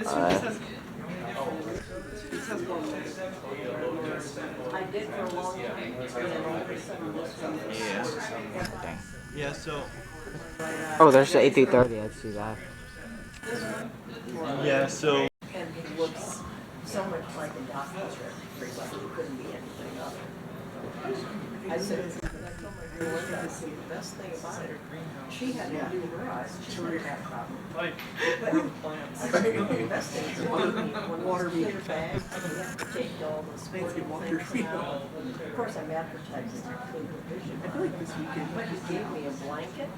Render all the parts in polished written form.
I did for a long time. Yeah. Dang. Yeah, so. Oh, there's the 8-30. I see that. Yeah, so. And he looks so much like a doctor. He couldn't be anything other. I said, I told my girl, look, I said, the best thing about it, she had to do her eyes. She never had a problem. Like, I said, the best thing is when water being her bag, you have to take all the sporting things out. Of course, I'm advertising to include her vision. I feel like this weekend. But he gave me a blanket,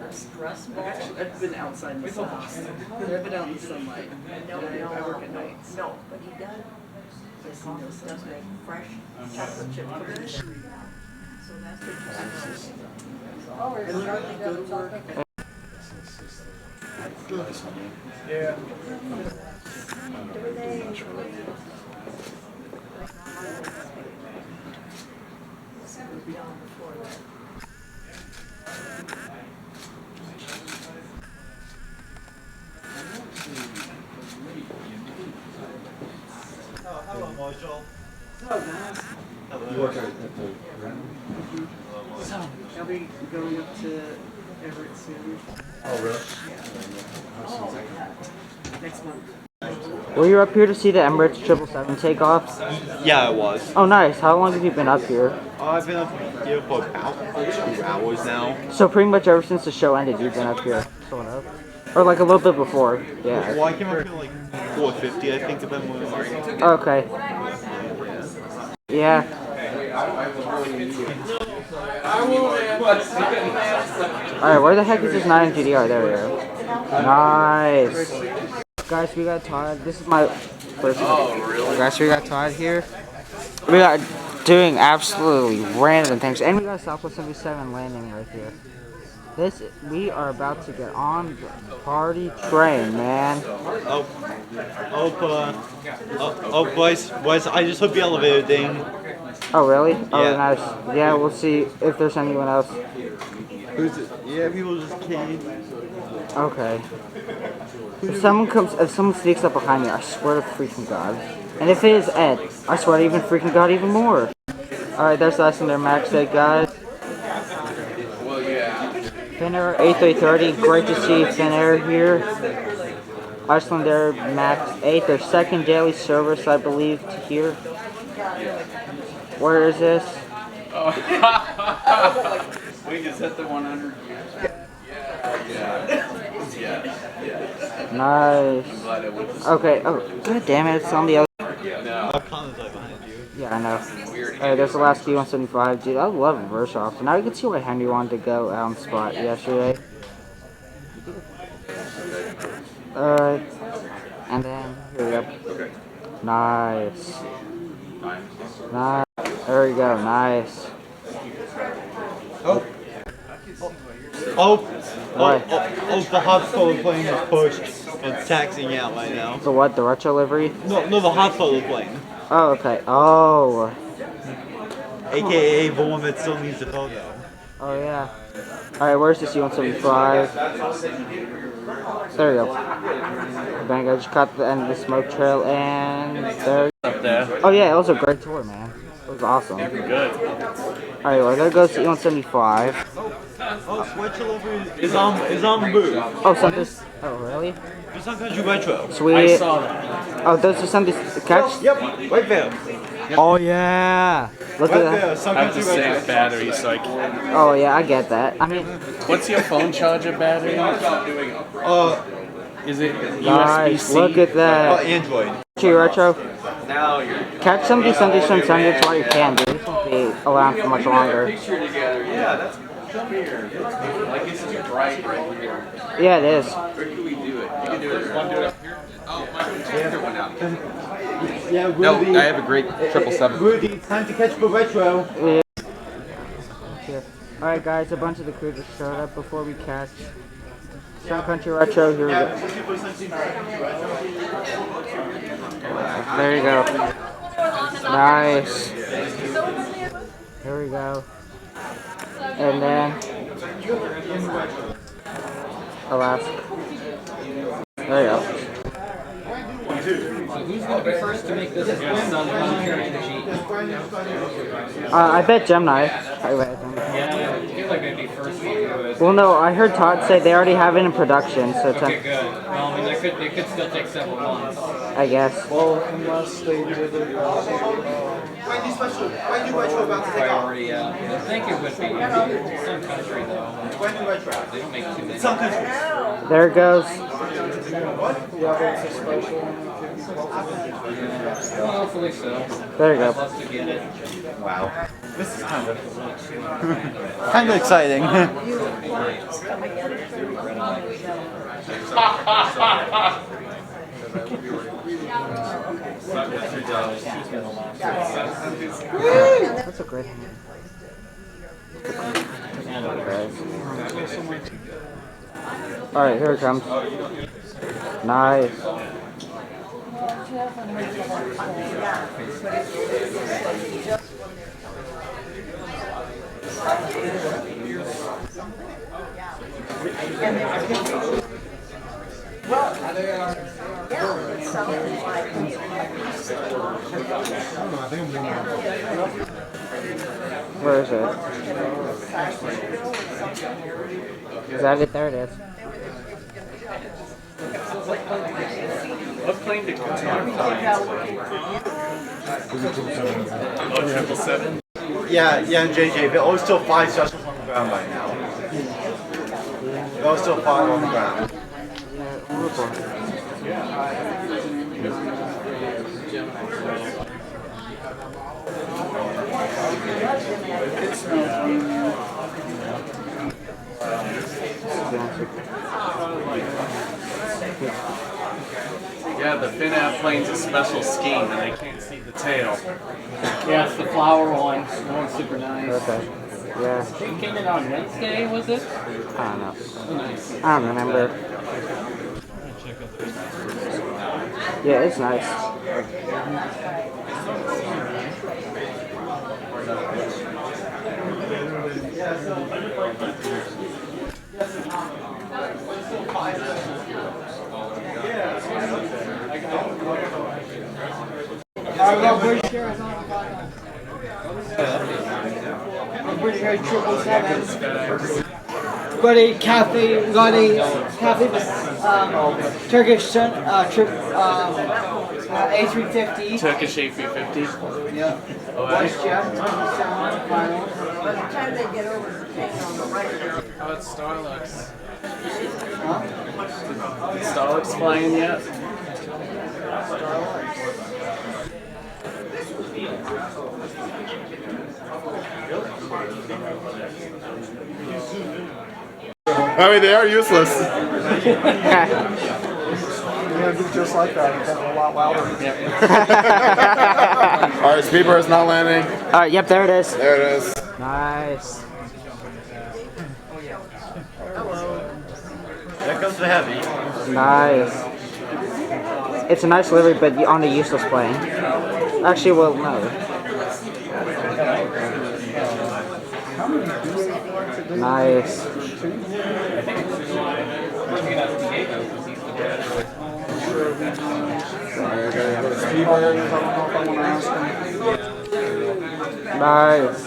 a stress ball. I've been outside in the sun. I've been out in the sunlight. No, I work at nights. no, but he does. His office does make fresh chocolate chip cookies. So that's what you're saying. Oh, we're starting to go to work. yeah. Do they? Down before that. Oh, hello, Marshall. You work at the So, I'll be going up to Everett soon. Oh, really? Next month. Were you up here to see the Emirates 777 take off? Yeah, I was. Oh, nice. How long have you been up here? I've been up here for about 2 hours now. So pretty much ever since the show ended, you've been up here, sort of, or like a little bit before. Yeah. Well, I came up here like 4:50, I think, if I'm moving. Okay. Yeah. Alright, where the heck is this 9 GDR? There we go. Nice. Guys, we got Todd. This is my first. Oh, really? Guys, we got Todd here. We got doing absolutely random things. And we got Southwest 77 landing right here. We are about to get on the party train, man. Boys, I just hope the elevator ding. Oh, really? Oh, Yeah. nice. Yeah, we'll see if there's anyone else. Who's it? Yeah, people just came. Okay. If someone sneaks up behind me, I swear to freaking God. And if it is Ed, I swear to even freaking God even more. Alright, there's less than their max day, guys. Finnair 8330, great to see Finnair here. Icelandair Max 8, their second daily service, I believe, to here. Where is this? We just hit the 100. Yeah. Nice. Okay, oh, god damn it, it's on the other. Yeah, I know. Alright, there's the last Q175. Dude, I love reverse off. Now you can see why Henry wanted to go out on spot yesterday. Alright. And then, here we go. Nice. Nice. There we go, nice. The hospital plane is pushed and taxiing out right now. The what? The retro livery? No, the hospital plane. Oh, okay. Oh. AKA the one that still needs a photo. Oh, yeah. Alright, where's the C-175? There we go. Bang, I just caught the end of the smoke trail, and there. Up there. Oh, yeah, it was a great tour, man. It was awesome. Good. Alright, well, there goes the E-175. Oh, Retro Livery is on the booth. Oh, something's. Oh, really? It's on Country Retro. Sweet. I saw that. Oh, those are something to catch? Yep, right there. Oh, yeah. Look Right at there, that. Sun I have to Country save Retro. battery so I can. Oh, yeah, I get that. I mean, What's your phone charger battery? Is it guys, USB-C? look at that. Android. Country Retro. Catch somebody Sunday while you can, dude. This won't be around for much longer. Yeah, that's. Come here. Like it's too bright right here. Yeah, it is. Where can we do it? You can do it. Want to do it up here? Oh, my other one out. Yeah, No, I have a great 777. Rudy, it's time to catch the retro. Here. Alright, guys, a bunch of the crew just showed up before we catch Sun Country Retro. Here we go. There you go. Nice. Here we go. And then Alaska. There you go. So who's going to be first to make this blend on the sheet? I bet Gemini. Yeah, I feel like they'd be first to do it. Well, no, I heard Todd say they already have it in production, so it's Okay, good. Well, I mean, they could still take several months. I guess. Well, unless they did it. Priority, yeah. I think it would be. Some country, though. They don't make too many. Some countries. There it goes. Well, hopefully so. There you I'd go. love to get it. Wow. This is kind of exciting. That's a great hand. Alright, here it comes. Nice. Where is it? Is that it? There it is. What plane did Qatar fly? Yeah, and JJ, but always still 5 specials on the ground by now. There was still 5 on the ground. Yeah, the FinAv plane's a special scheme and I can't see the tail. Yeah, it's the flower one. That one's super nice. Okay. Yeah. It came in on Wednesday, was it? I don't know. Oh, nice. I don't remember. Yeah, it's nice. British Air 777. Got a cafe, Turkish trip, A350. Turkish A350. Yeah. Alright. By the time they get over the thing on the right there. How about Starlux? Did Starlux fly in yet? I mean, they are useless. Just like that, it's a lot louder. Alright, Speedbird is not landing. Alright, yep, there it is. There it is. Nice. There comes the heavy. Nice. It's a nice livery, but on a useless plane. Actually, well, no. Nice. Nice.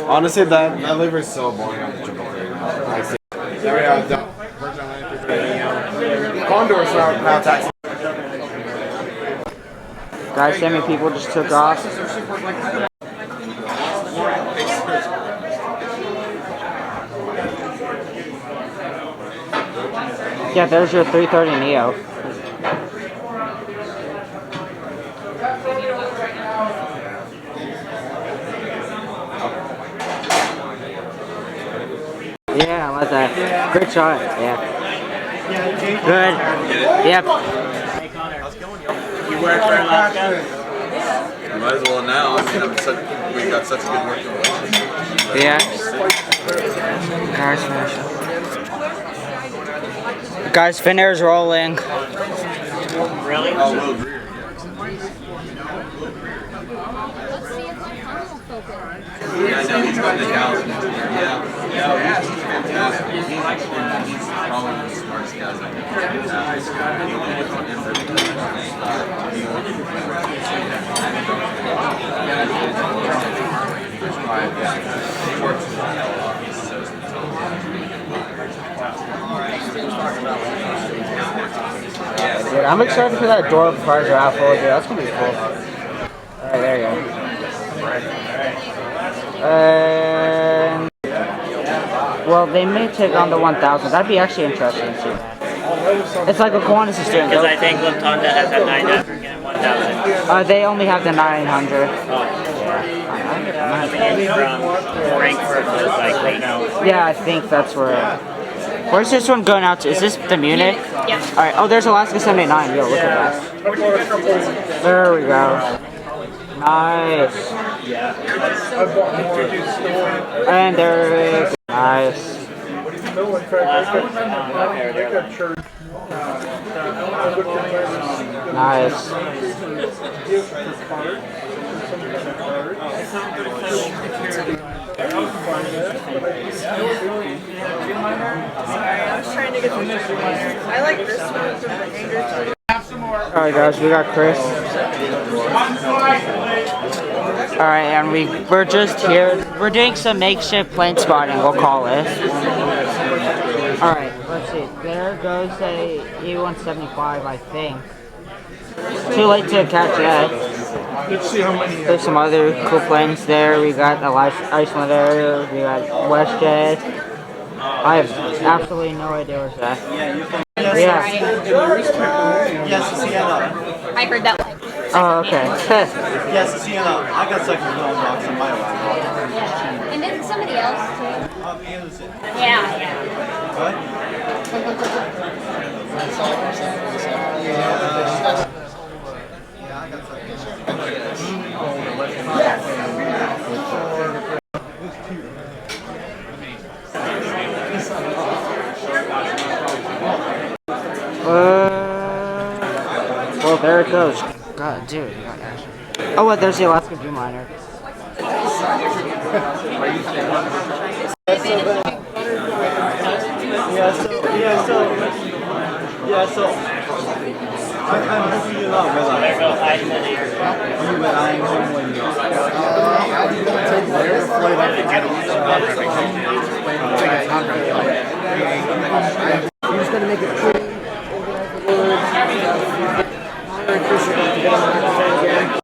Honestly, that liver is so boring on the 333. I see. There we have the Condors now taxi. Guys, so many people just took off. Yeah, there's your 330 Neo. Yeah, I like that. Great shot. Yeah. Good. Yep. You work for Alaska? You might as well now. I mean, we got such a good working relationship. Yeah. Guys, Finnair's rolling. Really? Oh, Will Greer. Yeah, I know he's going to Dallas next year. Yeah. Yeah. He's probably the smartest guy I Dude, I'm excited for that door prize raffle, dude. That's gonna be cool. Alright, there you go. And well, they may take on the 1000. That'd be actually interesting to see that. It's like a Kiwanis student. Because I think Lufthansa has that 900 and 1000. They only have the 900. Coming in from Frankfurt to like Leno. Yeah, I think that's where. Where's this one going out to? Is this the Munich? Yep. Alright, oh, there's Alaska 79. Yo, look at that. There we go. Nice. And there it is. Nice. Nice. Sorry, I was trying to get the I like this one from the hanger. Alright guys, we got Chris. Alright, and we're just here. We're doing some makeshift plane spotting, we'll call it. Alright, let's see. There goes a E-175, I think. Too late to catch yet. There's some other cool planes there. We got the Iceland there. We got WestJet. I have absolutely no idea where's that. Yeah. Yes, Sienna. I heard that one. Oh, okay. Yes, Sienna. I got second little box in my lap. Yeah. And then somebody else too. Anderson. Yeah, yeah. What? Well, there it goes. God, dude. Oh, what? There's the Alaska Dreamliner. I'm hoping you love it. There goes Iceland here. But I'm home when you